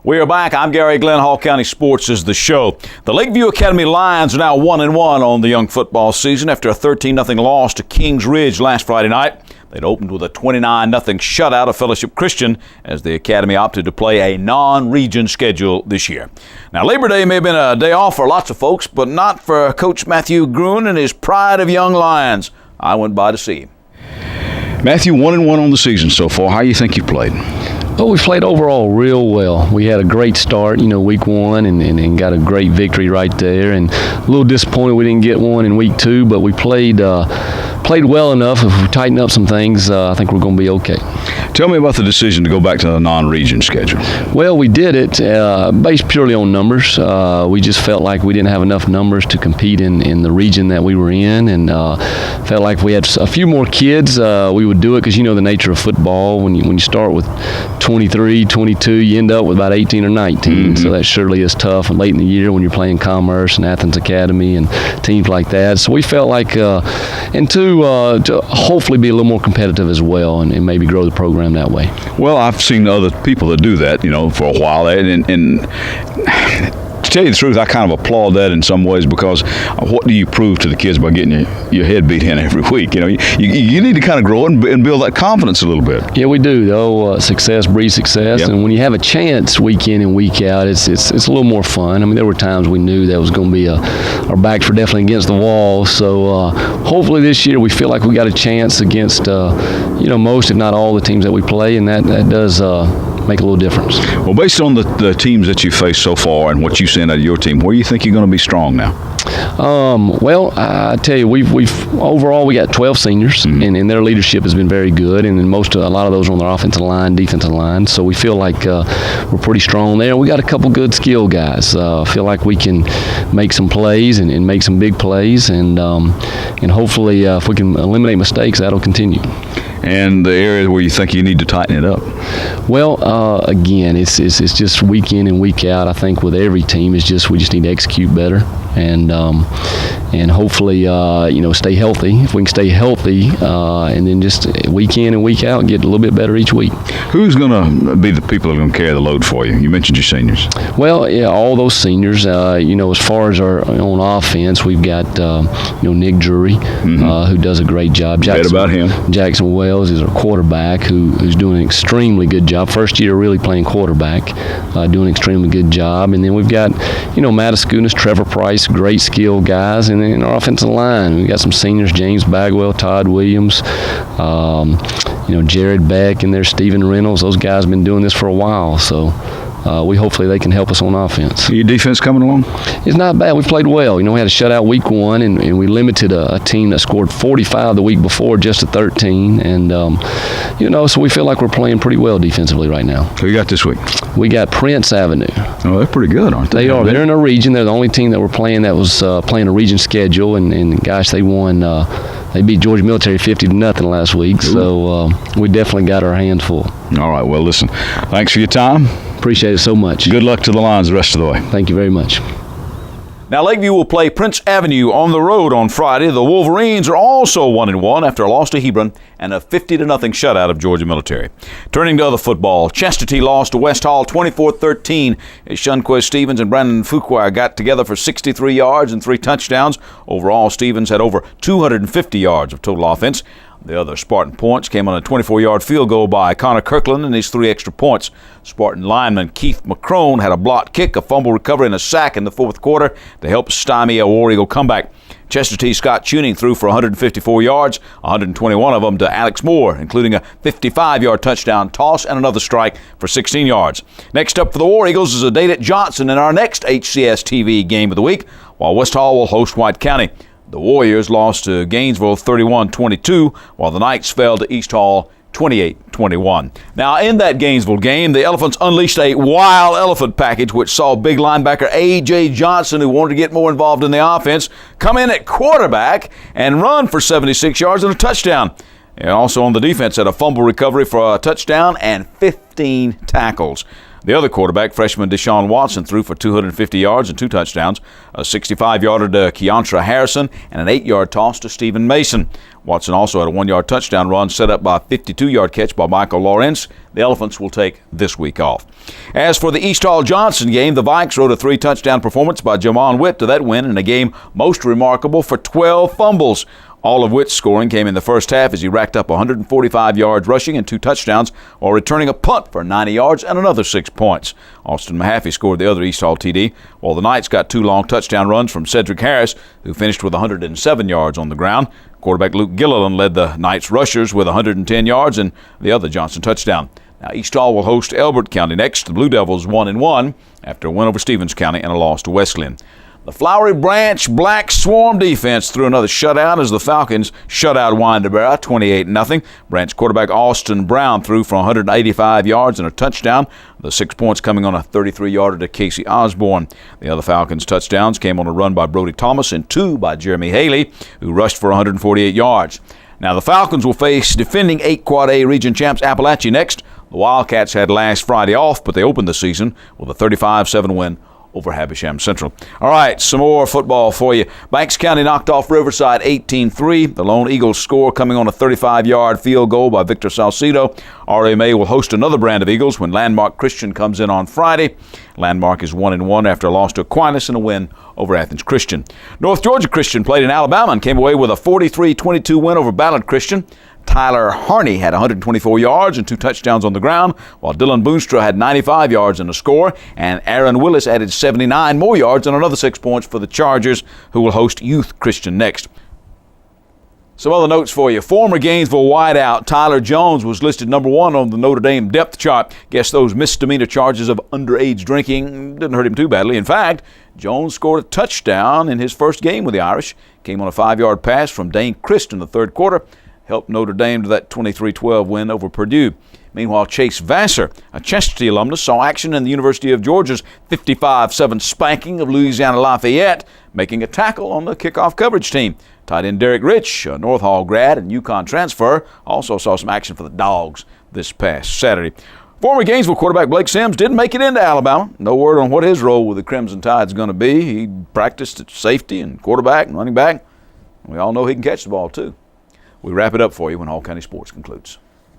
We are back. I'm Garry. Glenn. Hall County Sports is the show. The Lakeview Academy Lions are now 1-1 on the young football season after a 13-0 loss to Kings Ridge last Friday night. They'd opened with a 29-0 shutout of Fellowship Christian as the Academy opted to play a non-region schedule this year. Now, Labor Day may have been a day off for lots of folks, but not for Coach Matthew Gruhn and his pride of young Lions. I went by to see him. Matthew, 1-1 on the season so far. How do you think you played? Well, we played overall real well. We had a great start, week one, and got a great victory right there. And a little disappointed we didn't get one in week two, but we played well enough. If we tighten up some things, I think we're going to be okay. Tell me about the decision to go back to the non-region schedule. Well, we did it based purely on numbers. We just felt like we didn't have enough numbers to compete in the region that we were in, and felt like if we had a few more kids, we would do it because the nature of football. When you start with 23, 22, you end up with about 18 or 19. Mm-hmm. So that surely is tough and late in the year when you're playing Commerce and Athens Academy and teams like that. So we felt like, and to hopefully be a little more competitive as well and maybe grow the program that way. Well, I've seen other people that do that, for a while, and to tell you the truth, I kind of applaud that in some ways because what do you prove to the kids by getting your head beat in every week? You need to kind of grow and build that confidence a little bit. Yeah, we do, though. Success breeds success, yep. And when you have a chance week in and week out, it's a little more fun. I mean, there were times we knew that was going to be our backs were definitely against the wall. So hopefully this year we feel like we got a chance against most, if not all, the teams that we play, and that does make a little difference. Well, based on the teams that you faced so far and what you've seen out of your team, where do you think you're going to be strong now? Well, I tell you, we've overall we got 12 seniors, mm-hmm. and their leadership has been very good, and a lot of those are on their offensive line, defensive line. So we feel like we're pretty strong there. We got a couple good skill guys. Feel like we can make some plays and make some big plays, and hopefully if we can eliminate mistakes, that'll continue. And the area where you think you need to tighten it up? Well, again, it's just week in and week out. I think with every team, we just need to execute better and hopefully stay healthy. If we can stay healthy and then just week in and week out, get a little bit better each week. Who's going to be the people that are going to carry the load for you? You mentioned your seniors. Well, yeah, all those seniors. As far as our on offense, we've got Nick Drury, mm-hmm. Who does a great job. Read about him. Jackson Wells is our quarterback who's doing an extremely good job. First year really playing quarterback, doing an extremely good job. And then we've got, Matt Askunas, Trevor Price, great skill guys. And then our offensive line, we've got some seniors, James Bagwell, Todd Williams, Jared Beck, and there's Stephen Reynolds. Those guys have been doing this for a while. So hopefully they can help us on offense. Your defense coming along? It's not bad. We played well. We had a shutout week one, and we limited a team that scored 45 the week before just to 13. And, so we feel like we're playing pretty well defensively right now. Who you got this week? We got Prince Avenue. Oh, they're pretty good, aren't they? They are. They're in a region. They're the only team that we're playing that was playing a region schedule, and gosh, they won. They beat Georgia Military 50-0 last week. Ooh. So we definitely got our hands full. All right. Well, listen, thanks for your time. Appreciate it so much. Good luck to the Lions the rest of the way. Thank you very much. Now, Lakeview will play Prince Avenue on the road on Friday. The Wolverines are also 1-1 after a loss to Hebron and a 50-0 shutout of Georgia Military. Turning to other football, Chestatee lost to West Hall 24-13 as Shunquist Stevens and Brandon Fuqua got together for 63 yards and 3 touchdowns. Overall, Stevens had over 250 yards of total offense. The other Spartan points came on a 24-yard field goal by Connor Kirkland and his 3 extra points. Spartan lineman Keith McCrone had a blocked kick, a fumble recovery, and a sack in the fourth quarter to help stymie a War Eagle comeback. Chestatee Scott Tuning threw for 154 yards, 121 of them to Alex Moore, including a 55-yard touchdown toss and another strike for 16 yards. Next up for the War Eagles is Adadet Johnson in our next HCS TV game of the week, while West Hall will host White County. The Warriors lost to Gainesville 31-22, while the Knights fell to East Hall 28-21. Now, in that Gainesville game, the Elephants unleashed a wild elephant package, which saw big linebacker A.J. Johnson, who wanted to get more involved in the offense, come in at quarterback and run for 76 yards and a touchdown. And also on the defense, had a fumble recovery for a touchdown and 15 tackles. The other quarterback, freshman Deshaun Watson, threw for 250 yards and 2 touchdowns, a 65-yarder to Keontra Harrison, and an 8-yard toss to Stephen Mason. Watson also had a 1-yard touchdown run set up by a 52-yard catch by Michael Lawrence. The Elephants will take this week off. As for the East Hall Johnson game, the Vikes rode a 3-touchdown performance by Jamon Witt to that win in a game most remarkable for 12 fumbles. All of Witt's scoring came in the first half as he racked up 145 yards rushing and 2 touchdowns while returning a punt for 90 yards and another 6 points. Austin Mahaffey scored the other East Hall TD, while the Knights got 2 long touchdown runs from Cedric Harris, who finished with 107 yards on the ground. Quarterback Luke Gilliland led the Knights rushers with 110 yards and the other Johnson touchdown. Now, East Hall will host Elbert County next. The Blue Devils 1-1 after a win over Stevens County and a loss to Wesleyan. The Flowery Branch Black Swarm defense threw another shutout as the Falcons shut out Winderberry 28-0. Branch quarterback Austin Brown threw for 185 yards and a touchdown, the 6 points coming on a 33-yarder to Casey Osborne. The other Falcons' touchdowns came on a run by Brody Thomas and 2 by Jeremy Haley, who rushed for 148 yards. Now the Falcons will face defending 8 Quad A region champs Appalachia next. The Wildcats had last Friday off, but they opened the season with a 35-7 win over Havisham Central. All right, some more football for you. Banks County knocked off Riverside 18-3. The Lone Eagles score coming on a 35-yard field goal by Victor Salcido. RMA will host another brand of Eagles when Landmark Christian comes in on Friday. Landmark is 1-1 after a loss to Aquinas and a win over Athens Christian. North Georgia Christian played in Alabama and came away with a 43-22 win over Ballard Christian. Tai-ler Harney had 124 yards and 2 touchdowns on the ground, while Dylan Boonstra had 95 yards in the score, and Aaron Willis added 79 more yards and another 6 points for the Chargers, who will host Youth Christian next. Some other notes for you. Former Gainesville wideout Tyler Jones was listed number 1 on the Notre Dame depth chart. Guess those misdemeanor charges of underage drinking didn't hurt him too badly. In fact, Jones scored a touchdown in his first game with the Irish. Came on a 5-yard pass from Dane Christ in the third quarter. Helped Notre Dame to that 23-12 win over Purdue. Meanwhile, Chase Vassar, a Chesterton alumnus, saw action in the University of Georgia's 55-7 spanking of Louisiana Lafayette, making a tackle on the kickoff coverage team. Tight end Derek Rich, a North Hall grad and UConn transfer, also saw some action for the Dogs this past Saturday. Former Gainesville quarterback Blake Sims didn't make it into Alabama. No word on what his role with the Crimson Tide is going to be. He practiced at safety and quarterback and running back. We all know he can catch the ball, too. We wrap it up for you when Hall County Sports concludes.